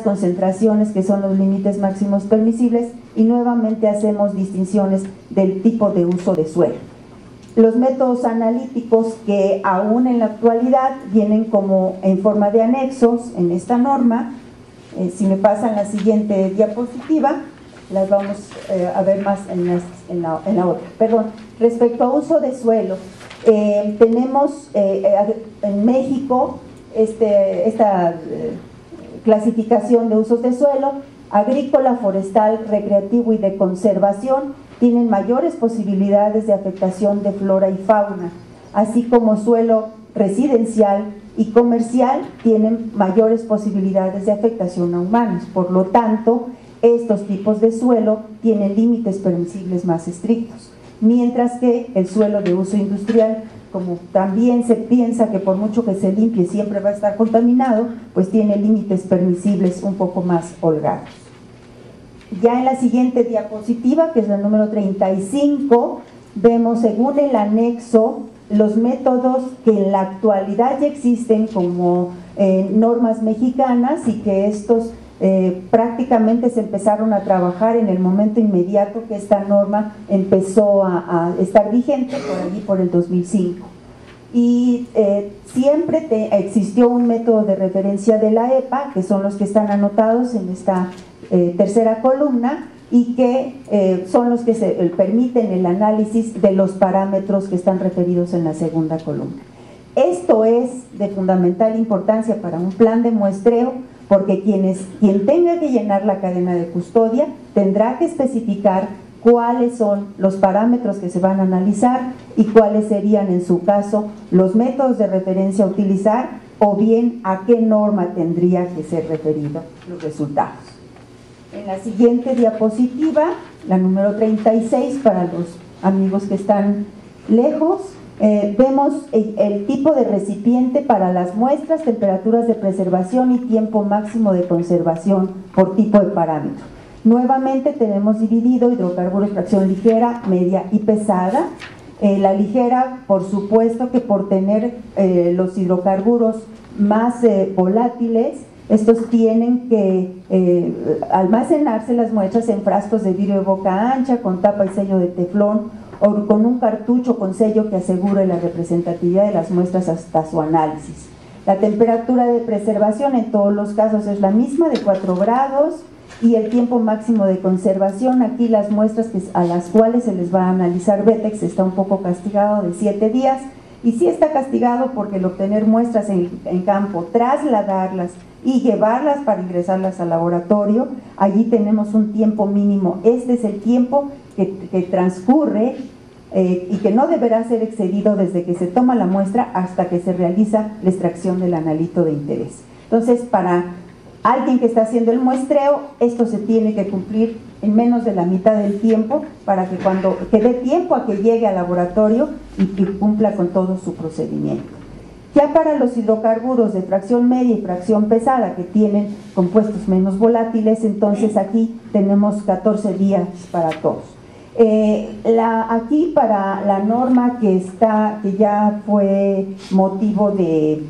concentraciones que son los límites máximos permisibles y nuevamente hacemos distinciones del tipo de uso de suelo. Los métodos analíticos que aún en la actualidad vienen como en forma de anexos en esta norma, si me pasan la siguiente diapositiva, las vamos a ver más en la otra. Perdón, respecto a uso de suelo, tenemos en México esta clasificación de usos de suelo: agrícola, forestal, recreativo y de conservación. Tienen mayores posibilidades de afectación de flora y fauna, así como suelo residencial y comercial tienen mayores posibilidades de afectación a humanos. Por lo tanto, estos tipos de suelo tienen límites permisibles más estrictos, mientras que el suelo de uso industrial, como también se piensa que por mucho que se limpie siempre va a estar contaminado, pues tiene límites permisibles un poco más holgados. Ya en la siguiente diapositiva, que es la número 35, vemos según el anexo los métodos que en la actualidad ya existen como normas mexicanas y que estos prácticamente se empezaron a trabajar en el momento inmediato que esta norma empezó a estar vigente, por allí por el 2005. Y siempre existió un método de referencia de la EPA, que son los que están anotados en esta tercera columna, y que son los que permiten el análisis de los parámetros que están referidos en la segunda columna. Esto es de fundamental importancia para un plan de muestreo, porque quien tenga que llenar la cadena de custodia tendrá que especificar cuáles son los parámetros que se van a analizar y cuáles serían en su caso los métodos de referencia a utilizar, o bien a qué norma tendría que ser referido los resultados. En la siguiente diapositiva, la número 36, para los amigos que están lejos, vemos el tipo de recipiente para las muestras, temperaturas de preservación y tiempo máximo de conservación por tipo de parámetro. Nuevamente tenemos dividido hidrocarburos fracción ligera, media y pesada. La ligera, por supuesto que por tener los hidrocarburos más volátiles, estos tienen que almacenarse las muestras en frascos de vidrio de boca ancha, con tapa y sello de teflón, o con un cartucho con sello que asegure la representatividad de las muestras hasta su análisis. La temperatura de preservación en todos los casos es la misma, de 4 grados, y el tiempo máximo de conservación, aquí las muestras a las cuales se les va a analizar Vetex está un poco castigado, de 7 días, y sí está castigado porque el obtener muestras en campo, trasladarlas y llevarlas para ingresarlas al laboratorio, allí tenemos un tiempo mínimo. Este es el tiempo que transcurre y que no deberá ser excedido desde que se toma la muestra hasta que se realiza la extracción del analito de interés. Entonces, para alguien que está haciendo el muestreo, esto se tiene que cumplir en menos de la mitad del tiempo, para que dé tiempo a que llegue al laboratorio y cumpla con todo su procedimiento. Ya para los hidrocarburos de fracción media y fracción pesada, que tienen compuestos menos volátiles, entonces aquí tenemos 14 días para todos. Aquí para la norma que ya fue motivo de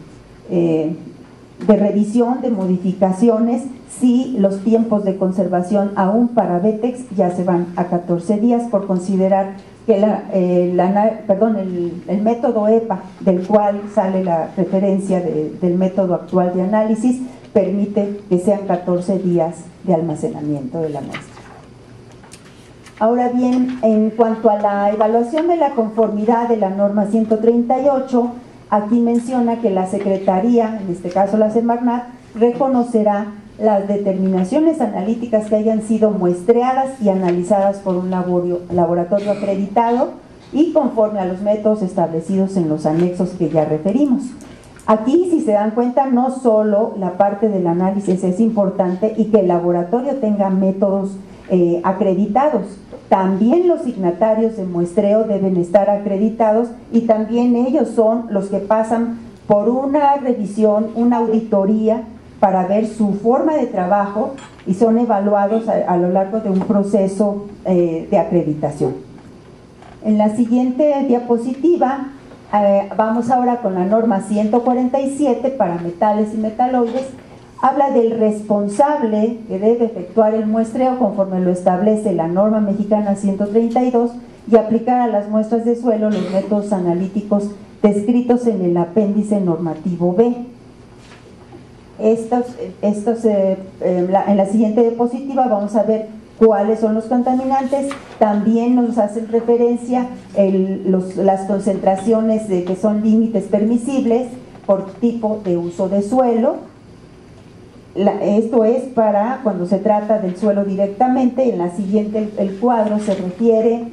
revisión, de modificaciones, sí, los tiempos de conservación aún para Vetex ya se van a 14 días, por considerar que el método EPA, del cual sale la referencia del método actual de análisis, permite que sean 14 días de almacenamiento de la muestra. Ahora bien, en cuanto a la evaluación de la conformidad de la norma 138, aquí menciona que la Secretaría, en este caso la Semarnat, reconocerá las determinaciones analíticas que hayan sido muestreadas y analizadas por un laboratorio acreditado y conforme a los métodos establecidos en los anexos que ya referimos. Aquí, si se dan cuenta, no solo la parte del análisis es importante y que el laboratorio tenga métodos acreditados, también los signatarios de muestreo deben estar acreditados, y también ellos son los que pasan por una revisión, una auditoría, para ver su forma de trabajo, y son evaluados a lo largo de un proceso de acreditación. En la siguiente diapositiva vamos ahora con la norma 147 para metales y metaloides. Habla del responsable que debe efectuar el muestreo conforme lo establece la norma mexicana 132 y aplicar a las muestras de suelo los métodos analíticos descritos en el apéndice normativo B. En la siguiente diapositiva vamos a ver cuáles son los contaminantes. También nos hacen referencia las concentraciones que son límites permisibles por tipo de uso de suelo. Esto es para cuando se trata del suelo directamente. En la siguiente el cuadro se refiere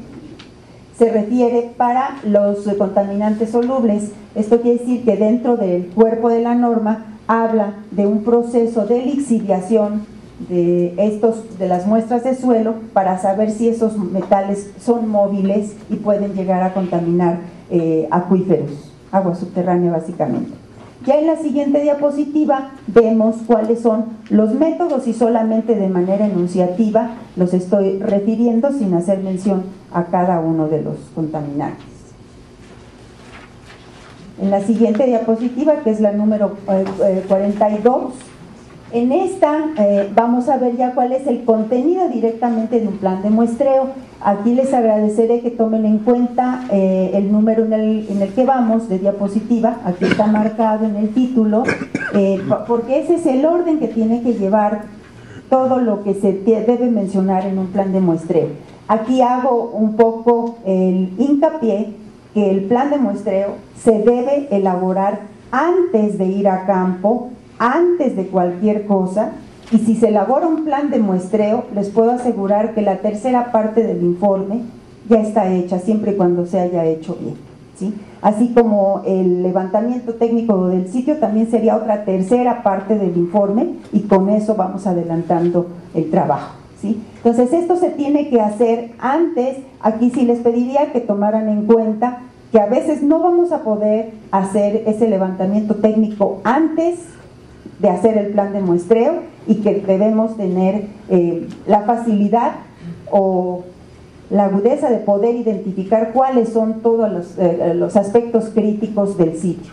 para los contaminantes solubles. Esto quiere decir que dentro del cuerpo de la norma habla de un proceso de lixiviación de las muestras de suelo para saber si esos metales son móviles y pueden llegar a contaminar acuíferos, agua subterránea básicamente. Ya en la siguiente diapositiva vemos cuáles son los métodos y solamente de manera enunciativa los estoy refiriendo sin hacer mención a cada uno de los contaminantes. En la siguiente diapositiva, que es la número 42, en esta vamos a ver ya cuál es el contenido directamente de un plan de muestreo. Aquí les agradeceré que tomen en cuenta el número en el que vamos de diapositiva. Aquí está marcado en el título, porque ese es el orden que tiene que llevar todo lo que se debe mencionar en un plan de muestreo. Aquí hago un poco el hincapié que el plan de muestreo se debe elaborar antes de ir a campo, antes de cualquier cosa, y si se elabora un plan de muestreo, les puedo asegurar que la tercera parte del informe ya está hecha, siempre y cuando se haya hecho bien, ¿sí? Así como el levantamiento técnico del sitio también sería otra tercera parte del informe, y con eso vamos adelantando el trabajo, ¿sí? Entonces esto se tiene que hacer antes. Aquí sí les pediría que tomaran en cuenta que a veces no vamos a poder hacer ese levantamiento técnico antes de hacer el plan de muestreo, y que debemos tener la facilidad o la agudeza de poder identificar cuáles son todos los aspectos críticos del sitio.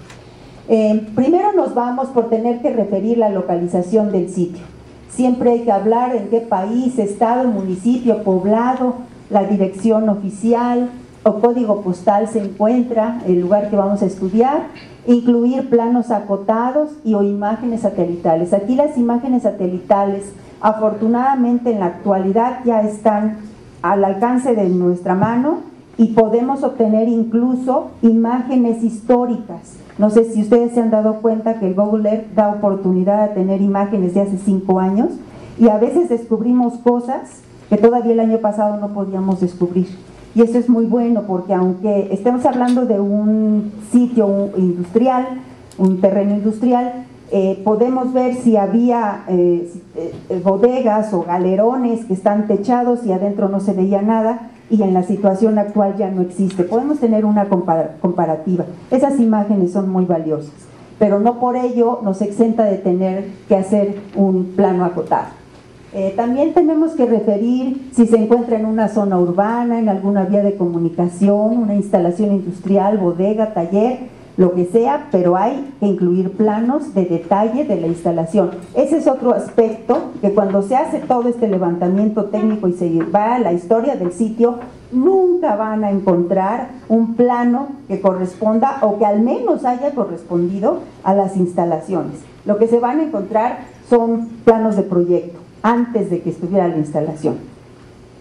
Primero nos vamos por tener que referir la localización del sitio. Siempre hay que hablar en qué país, estado, municipio, poblado, la dirección oficial o código postal se encuentra el lugar que vamos a estudiar, incluir planos acotados o imágenes satelitales. Aquí las imágenes satelitales, afortunadamente en la actualidad ya están al alcance de nuestra mano y podemos obtener incluso imágenes históricas. No sé si ustedes se han dado cuenta que el Google Earth da oportunidad de tener imágenes de hace 5 años y a veces descubrimos cosas que todavía el año pasado no podíamos descubrir. Y eso es muy bueno porque aunque estemos hablando de un sitio industrial, un terreno industrial, podemos ver si había bodegas o galerones que están techados y adentro no se veía nada, y en la situación actual ya no existe. Podemos tener una comparativa. Esas imágenes son muy valiosas, pero no por ello nos exenta de tener que hacer un plano acotado. También tenemos que referir si se encuentra en una zona urbana, en alguna vía de comunicación, una instalación industrial, bodega, taller, lo que sea, pero hay que incluir planos de detalle de la instalación. Ese es otro aspecto que cuando se hace todo este levantamiento técnico y se va a la historia del sitio, nunca van a encontrar un plano que corresponda o que al menos haya correspondido a las instalaciones. Lo que se van a encontrar son planos de proyecto antes de que estuviera la instalación.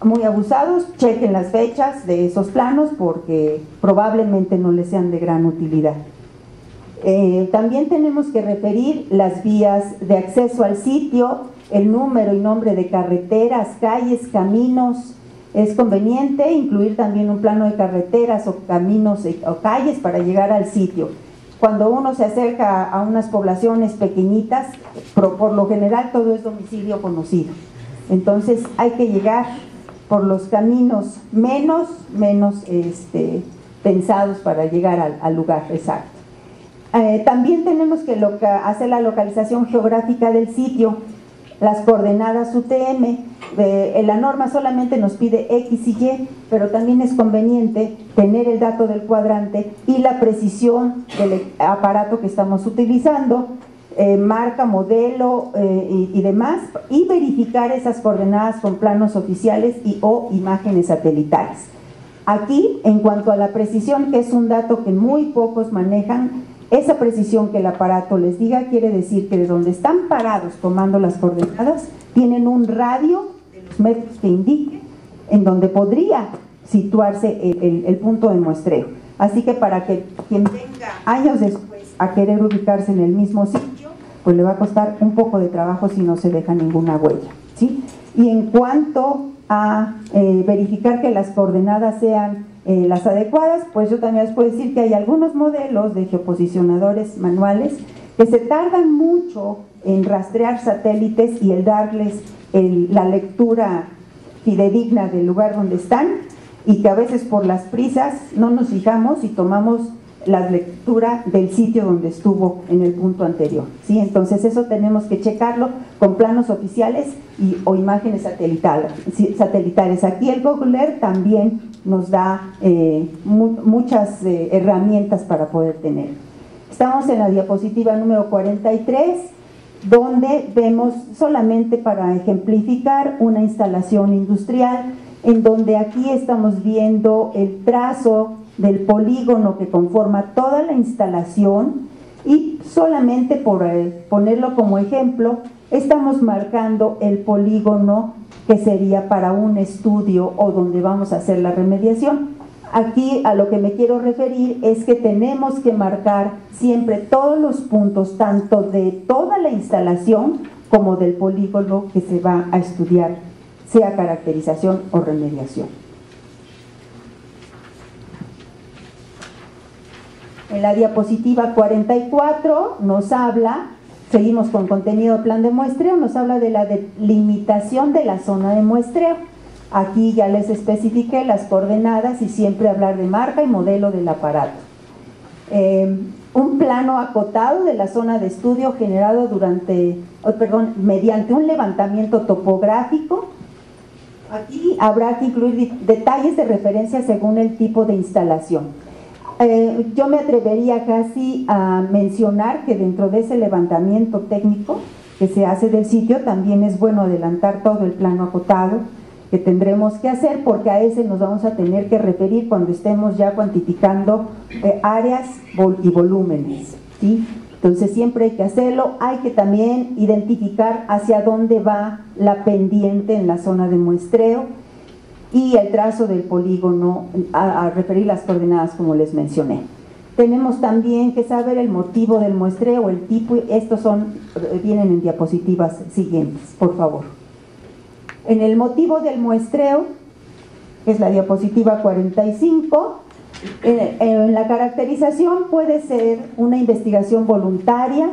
Muy abusados, chequen las fechas de esos planos porque probablemente no les sean de gran utilidad. También tenemos que referir las vías de acceso al sitio, el número y nombre de carreteras, calles, caminos. Es conveniente incluir también un plano de carreteras o caminos o calles para llegar al sitio. Cuando uno se acerca a unas poblaciones pequeñitas, por lo general todo es domicilio conocido. Entonces hay que llegar por los caminos menos pensados para llegar al lugar exacto. También tenemos que hacer la localización geográfica del sitio, las coordenadas UTM. La norma solamente nos pide X y Y, pero también es conveniente tener el dato del cuadrante y la precisión del aparato que estamos utilizando. marca, modelo y demás, y verificar esas coordenadas con planos oficiales y o imágenes satelitales. Aquí, en cuanto a la precisión, que es un dato que muy pocos manejan, esa precisión que el aparato les diga quiere decir que de donde están parados tomando las coordenadas, tienen un radio de los metros que indique en donde podría situarse el punto de muestreo. Así que para que quien venga años después a querer ubicarse en el mismo sitio, pues le va a costar un poco de trabajo si no se deja ninguna huella, ¿sí? Y en cuanto a verificar que las coordenadas sean las adecuadas, pues yo también les puedo decir que hay algunos modelos de geoposicionadores manuales que se tardan mucho en rastrear satélites y el darles la lectura fidedigna del lugar donde están, y que a veces por las prisas no nos fijamos y tomamos la lectura del sitio donde estuvo en el punto anterior, ¿sí? Entonces eso tenemos que checarlo con planos oficiales o imágenes satelitales. Aquí el Google Earth también nos da muchas herramientas para poder tener. Estamos en la diapositiva número 43, donde vemos, solamente para ejemplificar, una instalación industrial, en donde aquí estamos viendo el trazo del polígono que conforma toda la instalación, y solamente por ponerlo como ejemplo, estamos marcando el polígono que sería para un estudio o donde vamos a hacer la remediación. Aquí a lo que me quiero referir es que tenemos que marcar siempre todos los puntos, tanto de toda la instalación como del polígono que se va a estudiar, sea caracterización o remediación. En la diapositiva 44 nos habla, seguimos con contenido de plan de muestreo, nos habla de la delimitación de la zona de muestreo. Aquí ya les especifiqué las coordenadas y siempre hablar de marca y modelo del aparato. Un plano acotado de la zona de estudio generado mediante un levantamiento topográfico. Aquí habrá que incluir detalles de referencia según el tipo de instalación. Yo me atrevería casi a mencionar que dentro de ese levantamiento técnico que se hace del sitio, también es bueno adelantar todo el plano acotado que tendremos que hacer, porque a ese nos vamos a tener que referir cuando estemos ya cuantificando áreas y volúmenes, ¿sí? Entonces siempre hay que hacerlo. Hay que también identificar hacia dónde va la pendiente en la zona de muestreo, y el trazo del polígono a referir las coordenadas como les mencioné. Tenemos también que saber el motivo del muestreo, el tipo. Estos vienen en diapositivas siguientes, por favor. En el motivo del muestreo, que es la diapositiva 45, en la caracterización puede ser una investigación voluntaria,